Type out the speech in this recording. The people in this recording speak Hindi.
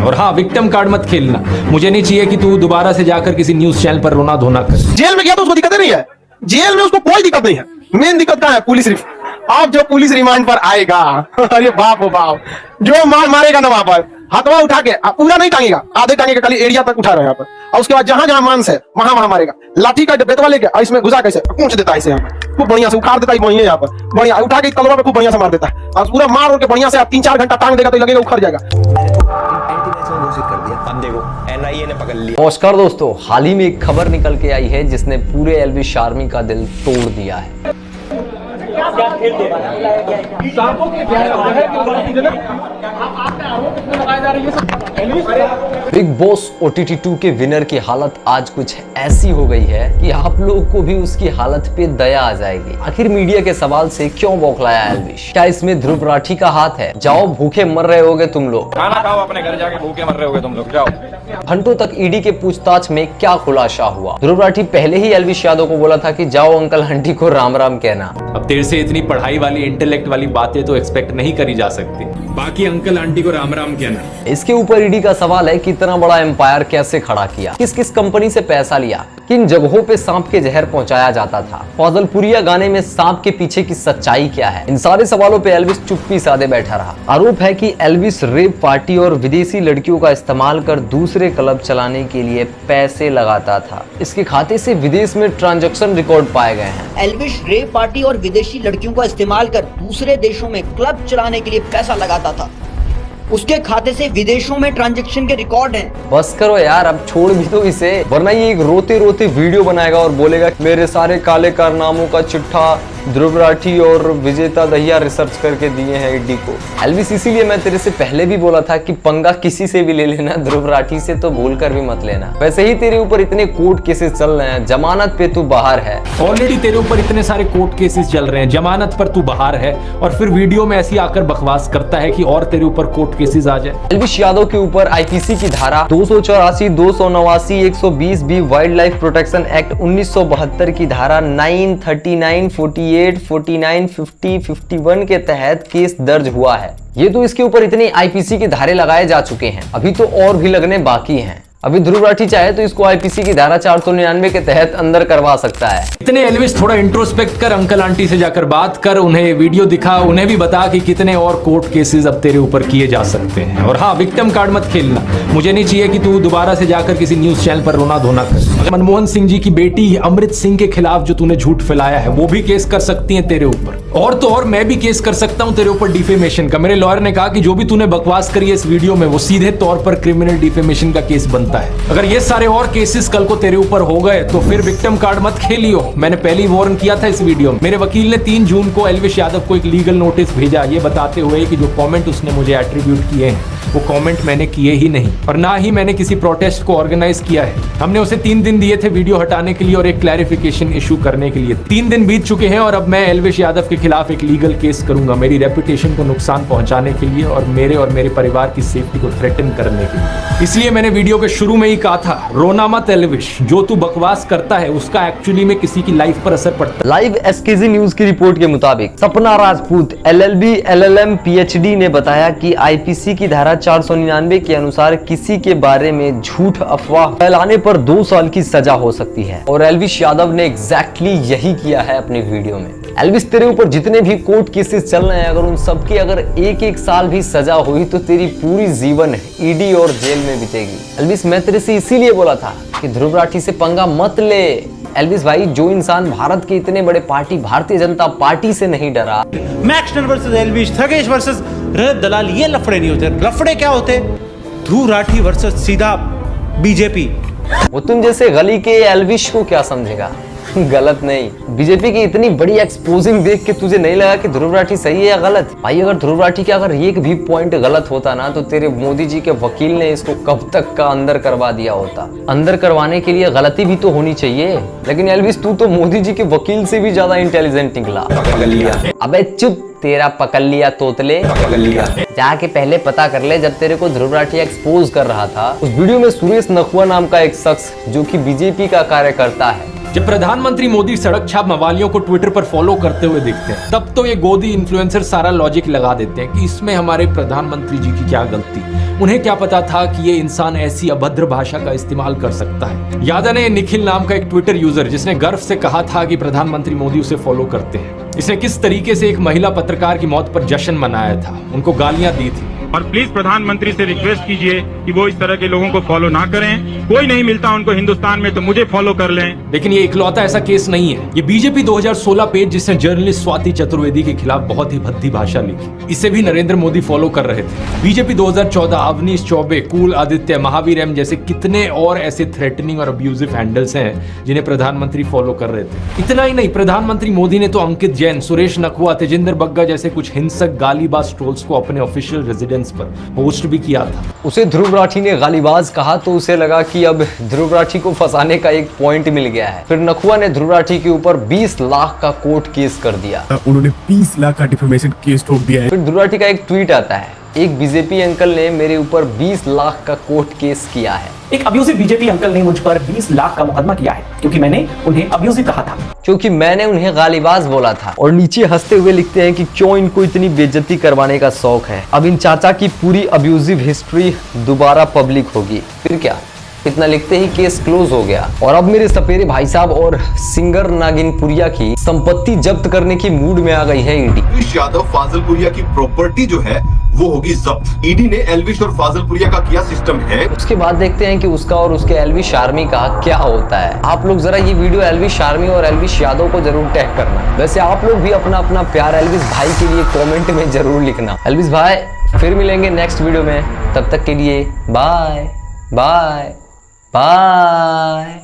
और हाँ, विक्टिम कार्ड मत खेलना। मुझे नहीं चाहिए कि तू दोबारा से जाकर किसी न्यूज चैनल पर रोना धोना कर। जेल में गया तो उसको दिक्कत नहीं है, जेल में उसको कोई दिक्कत नहीं है। मेन दिक्कत क्या है? पुलिस सिर्फ अब जो पुलिस रिमांड पर आएगा अरे बाप ओ बाप, जो मारेगा ना वहां पर हाथवा उठा के, पूरा नहीं टांगेगा, आधे टांगे के खाली एरिया तक उठा रहे हैं यहाँ पर, और उसके बाद जहां जहां मांस है वहां वहां मारेगा। लाठी का बेतवा लेके और इसमें घुसा कैसे पूछ देता है इसे, यहाँ पर खूब बढ़िया से उखाड़ देता है वहीं यहाँ पर, बढ़िया उठा के तलवा पे खूब बढ़िया से मार देता है, और पूरा मार के बढ़िया से 3-4 घंटा टांग देगा तो लगेगा उखड़ जाएगा। अब देखो एनआईए ने पकड़ लिया। नमस्कार दोस्तों, हाल ही में एक खबर निकल के आई है जिसने पूरे एल्विश आर्मी का दिल तोड़ दिया है। बिग बॉस OTT 2 के विनर की हालत आज कुछ ऐसी हो गई है कि आप लोगों को भी उसकी हालत पे दया आ जाएगी। आखिर मीडिया के सवाल से क्यों बौखलाया एल्विश? क्या इसमें ध्रुव राठी का हाथ है? जाओ भूखे मर रहे होगे तुम लोग, खाना खाओ अपने घर जाके, भूखे मर रहे होगे तुम लोग, जाओ। घंटों तक ईडी के पूछताछ में क्या खुलासा हुआ? ध्रुव राठी पहले ही एल्विश यादव को बोला था कि जाओ अंकल आंटी को राम राम कहना। अब तेरे से इतनी पढ़ाई वाली इंटेलेक्ट वाली बातें तो एक्सपेक्ट नहीं करी जा सकती, बाकी अंकल आंटी को राम राम कहना। इसके ऊपर ईडी का सवाल है कि इतना बड़ा एम्पायर कैसे खड़ा किया, किस किस कंपनी से पैसा लिया, किन जगहों पे सांप के जहर पहुंचाया जाता था, फौजलपुरिया गाने में सांप के पीछे की सच्चाई क्या है? इन सारे सवालों पे एल्विश चुप्पी साधे बैठा रहा। आरोप है कि एल्विश रेप पार्टी और विदेशी लड़कियों का इस्तेमाल कर दूसरे क्लब चलाने के लिए पैसे लगाता था। इसके खाते से विदेश में ट्रांजैक्शन रिकॉर्ड पाए गए हैं। एल्विश रेप पार्टी और विदेशी लड़कियों का इस्तेमाल कर दूसरे देशों में क्लब चलाने के लिए पैसा लगाता था। उसके खाते से विदेशों में ट्रांजैक्शन के रिकॉर्ड हैं। बस करो यार, अब छोड़ भी दो इसे, वरना ये एक रोते रोते वीडियो बनाएगा और बोलेगा मेरे सारे काले कारनामों का चिट्ठा ध्रुव राठी और विजेता दहिया रिसर्च करके दिए हैं ईडी को। एल्विश, इसीलिए मैं तेरे से पहले भी बोला था कि पंगा किसी से भी ले लेना, ध्रुव राठी से तो भूल कर भी मत लेना। वैसे ही तेरे ऊपर इतने कोर्ट केसेस चल रहे हैं, जमानत पे तू बाहर है। ऑलरेडी तेरे ऊपर इतने सारे कोर्ट केसेस चल रहे हैं, जमानत पर तू बाहर है, और फिर वीडियो में ऐसी आकर बकवास करता है कि और तेरे ऊपर कोर्ट केसेस आ जाए। एल्विश यादव के ऊपर आईपीसी की धारा 284, 289, 120 B wildlife protection act 1972 की धारा 9, 39, 48, 49, 50, 51 के तहत केस दर्ज हुआ है। ये तो इसके ऊपर इतने आईपीसी के धारे लगाए जा चुके हैं, अभी तो और भी लगने बाकी हैं। अभी ध्रुव राठी चाहे तो इसको आईपीसी की धारा 499 के तहत अंदर करवा सकता है। इतने एल्विश थोड़ा इंट्रोस्पेक्ट कर, अंकल आंटी से जाकर बात कर, उन्हें वीडियो दिखा, उन्हें भी बता कि कितने और कोर्ट केसेस अब तेरे ऊपर किए जा सकते हैं। और हाँ, विक्टिम कार्ड मत खेलना। मुझे नहीं चाहिए कि तू दोबारा से जाकर किसी न्यूज चैनल पर रोना धोना कर। मनमोहन सिंह जी की बेटी अमृत सिंह के खिलाफ जो तूने झूठ फैलाया है, वो भी केस कर सकती है तेरे ऊपर, और तो और मैं भी केस कर सकता हूं तेरे ऊपर डिफेमेशन का। मेरे लॉयर ने कहा कि जो भी तूने बकवास करी है इस वीडियो में, वो सीधे तौर पर क्रिमिनल डिफेमेशन का केस बनता है। अगर ये सारे और केसेस कल को तेरे ऊपर हो गए तो फिर विक्टिम कार्ड मत खेलियो। मैंने पहले ही वार्न किया था इस वीडियो में। मेरे वकील ने 3 जून को एल्विश यादव को एक लीगल नोटिस भेजा, ये बताते हुए कि जो कमेंट उसने मुझे एट्रीब्यूट किए हैं वो कमेंट मैंने किए ही नहीं, और ना ही मैंने किसी प्रोटेस्ट को ऑर्गेनाइज किया है। हमने उसे 3 दिन दिए थे वीडियो हटाने के लिए और एक क्लैरिफिकेशन इशू करने के लिए। 3 दिन बीत चुके हैं और अब मैं एल्विश यादव के खिलाफ एक लीगल केस करूंगा, मेरी रेपुटेशन को नुकसान पहुंचाने के लिए और मेरे परिवार की सेफ्टी को थ्रेटन करने के लिए। इसलिए मैंने वीडियो के शुरू में ही कहा था, रोना मत एल्विश, जो तू बकवास करता है उसका एक्चुअली में किसी की लाइफ पर असर पड़ता है। लाइव एसकेजी न्यूज की रिपोर्ट के मुताबिक सपना राजपूत LLB LLM PhD ने बताया कि आईपीसी की धारा 499 के अनुसार किसी के बारे में झूठ अफवाह फैलाने पर 2 साल की सजा हो सकती है, और एल्विश यादव ने एग्जैक्टली यही किया है अपनी वीडियो में। एल्विश, तेरे ऊपर जितने भी कोर्ट केसेस चल रहे हैं, अगर उन सबकी अगर 1-1 साल भी सजा हुई तो तेरी पूरी जीवन ईडी और जेल में बीतेगी। एल्विश, मैं तेरे से इसीलिए बोला था कि ध्रुव राठी से पंगा मत ले। एल्विश भाई, जो इंसान भारत के इतने बड़े पार्टी भारतीय जनता पार्टी से नहीं डरा। मैक्सनर वर्सेस एल्विश, थगेश वर्सेस रजत दलाल, ये लफड़े नहीं होते। लफड़े क्या होते? ध्रुव राठी वर्सेस सीधा बीजेपी। वो तुम जैसे गली के एल्विश को क्या समझेगा? गलत नहीं। बीजेपी की इतनी बड़ी एक्सपोजिंग देख के तुझे नहीं लगा कि ध्रुव राठी सही है या गलत? भाई, अगर ध्रुव राठी का अगर एक भी पॉइंट गलत होता ना तो तेरे मोदी जी के वकील ने इसको कब तक का अंदर करवा दिया होता। अंदर करवाने के लिए गलती भी तो होनी चाहिए, लेकिन एल्विश तू तो मोदी जी के वकील से भी ज्यादा इंटेलिजेंट निकला। अबे चुप, तेरा पकड़ लिया तोतले। जाके पहले पता कर ले, जब तेरे को ध्रुव राठी एक्सपोज कर रहा था उस वीडियो में सुरेश नखुआ नाम का एक शख्स जो कि बीजेपी का कार्यकर्ता है, जब प्रधानमंत्री मोदी सड़क छाप मवालियों को ट्विटर पर फॉलो करते हुए दिखते हैं, तब तो ये गोदी इन्फ्लुएंसर सारा लॉजिक लगा देते हैं कि इसमें हमारे प्रधानमंत्री जी की क्या गलती। उन्हें क्या पता था कि ये इंसान ऐसी अभद्र भाषा का इस्तेमाल कर सकता है। याद है निखिल नाम का एक ट्विटर यूजर जिसने गर्व से कहा था कि प्रधानमंत्री मोदी उसे फॉलो करते हैं। इसने किस तरीके से एक महिला पत्रकार की मौत पर जश्न मनाया था, उनको गालियां दी थी। और प्लीज प्रधानमंत्री से रिक्वेस्ट कीजिए कि वो इस तरह के लोगों को फॉलो ना करें। कोई नहीं मिलता उनको हिंदुस्तान में तो मुझे फॉलो कर लें। लेकिन ये इकलौता ऐसा केस नहीं है। ये बीजेपी 2016 पेज जिसने जर्नलिस्ट स्वाति चतुर्वेदी के खिलाफ बहुत ही भद्दी भाषा लिखी, इसे भी नरेंद्र मोदी फॉलो कर रहे थे। बीजेपी 2014 अवनीश चौबे, कुल आदित्य, महावीर एम जैसे कितने और ऐसे थ्रेटनिंग और अब्यूजिव हैंडल्स हैं जिन्हें प्रधानमंत्री फॉलो कर रहे थे। इतना ही नहीं, प्रधानमंत्री मोदी ने तो अंकित जैन, सुरेश नखवा, तेजिंदर बग्गा जैसे कुछ हिंसक गालीबाज ट्रोल्स को अपने ऑफिशियल रेजिडेंस पर पोस्ट भी किया था। उसे ध्रुव राठी ने गालीबाज कहा तो उसे लगा कि अब ध्रुव राठी को फंसाने का एक पॉइंट मिल गया है। फिर नखुआ ने ध्रुव राठी के ऊपर 20 लाख का कोर्ट केस कर दिया। उन्होंने 20 लाख का डिफेमेशन केस ठोक दिया है। फिर ध्रुव राठी का एक ट्वीट आता है, एक बीजेपी अंकल ने मेरे ऊपर 20 लाख का कोर्ट केस किया है। एक अब्यूजिव बीजेपी अंकल ने मुझ पर 20 लाख का मुकदमा किया है क्योंकि मैंने उन्हें अब्यूजिव कहा था, क्योंकि मैंने उन्हें गालीबाज बोला था। और नीचे हंसते हुए लिखते हैं कि क्यों इनको इतनी बेइज्जती करवाने का शौक है। अब इन चाचा की पूरी अब्यूजिव हिस्ट्री दोबारा पब्लिक होगी। फिर क्या, इतना लिखते ही केस क्लोज हो गया। और अब मेरे सपेरे भाई साहब और सिंगर नागिनपुरिया की संपत्ति जब्त करने की मूड में आ गई है ईडी। एल्विश यादव फाजलपुरिया की प्रॉपर्टी जो है वो होगी जब्त। ईडी ने एल्विश और फाजलपुरिया का किया सिस्टम है। उसके बाद देखते हैं कि उसका और उसके एल्विश आर्मी का क्या होता है। आप लोग जरा ये वीडियो एल्विश आर्मी और एल्विश यादव को जरूर टैग करना। वैसे आप लोग भी अपना अपना प्यार एल्विश भाई के लिए कमेंट में जरूर लिखना। एल्विश भाई फिर मिलेंगे नेक्स्ट वीडियो में, तब तक के लिए बाय बाय बाय।